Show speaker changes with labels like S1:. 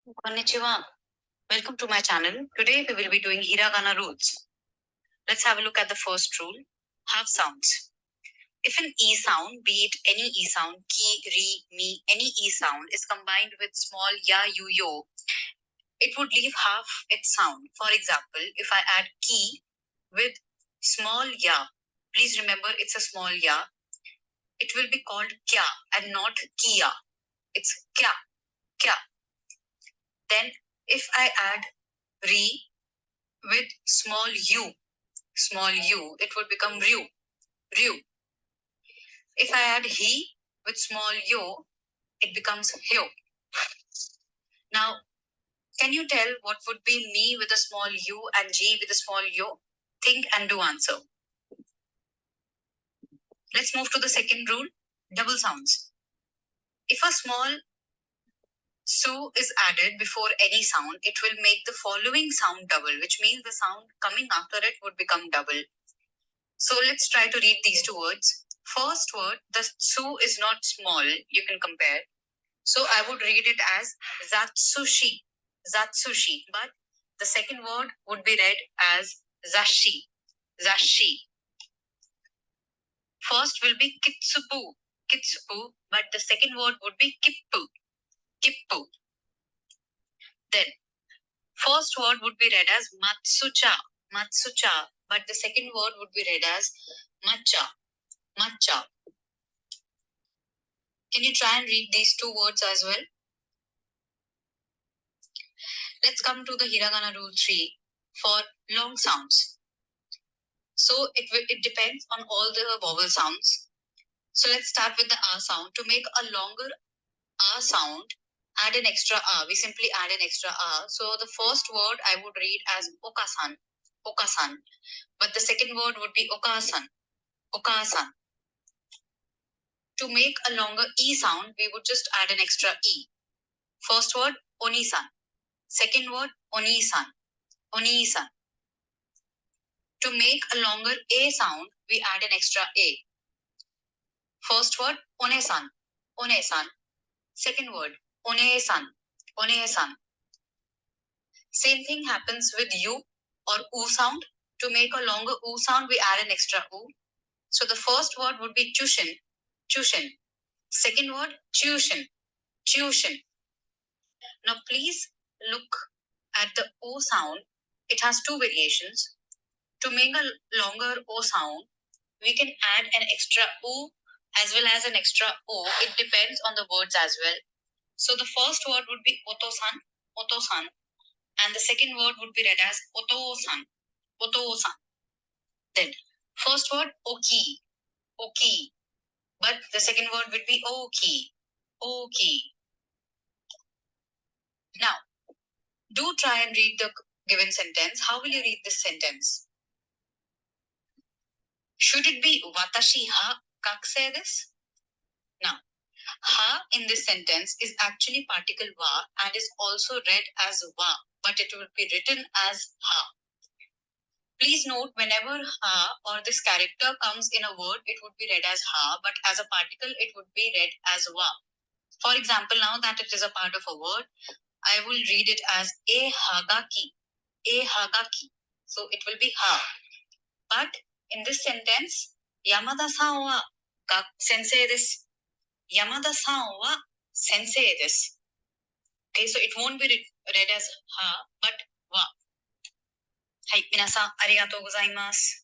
S1: Konnichiwa. Welcome to my channel. Today we will be doing Hiragana Rules. Let's have a look at the first rule. Half sounds. If an E sound, be it any E sound, ki, ri, mi, any E sound is combined with small ya, you, yo, it would leave half its sound. For example, if I add ki with small ya, please remember it's a small ya, it will be called kya and not kia. It's kya, kya. Then if I add ri with small u, it would become ryu, ryu. If I add he with small yo, it becomes hyo. Now, can you tell what would be me with a small u and g with a small yo? Think and do answer. Let's move to the second rule, double sounds. If a small su is added before any sound, it will make the following sound double, which means the sound coming after it would become double. So let's try to read these two words. First word, the su is not small, you can compare. So I would read it as zatsushi, zatsushi. But the second word would be read as zashi, zashi. First will be kitsupu, kitsupu, but the second word would be kippu, kippu. Then first word would be read as matsucha, matsucha, but the second word would be read as matcha, matcha. Can you try and read these two words as well? Let's come to the Hiragana rule 3 for long sounds. So it depends on all the vowel sounds. So let's start with the A sound. To make a longer A sound, add an extra A. We simply add an extra A. So the first word I would read as okasan, okasan. But the second word would be okasan, okasan. To make a longer E sound, we would just add an extra E. First word, onisan. Second word, onisan, onisan. To make a longer A sound, we add an extra A. First word, onesan, onesan. Second word, one-san, one-san. Same thing happens with u or u sound. To make a longer u sound, we add an extra u. So the first word would be tuition, tuition. Second word, tuition, tuition. Now please look at the o sound. It has two variations. To make a longer o sound, we can add an extra u as well as an extra o. It depends on the words as well. So the first word would be otosan, otosan, and the second word would be read as otosan, otosan. Then first word oki, oki, but the second word would be oki, oki. Now, do try and read the given sentence. How will you read this sentence? Should it be watashi ha kakse desu? Now, ha in this sentence is actually particle wa and is also read as wa, but it will be written as ha. Please note, whenever ha or this character comes in a word, it would be read as ha, but as a particle, it would be read as wa. For example, now that it is a part of a word, I will read it as e hagaki, e hagaki. So it will be ha. But in this sentence, Yamada-san wa sensei desu. Yamada-san wa sensei desu. Okay, so it won't be read as ha, but wa. はい、皆さんありがとうございます。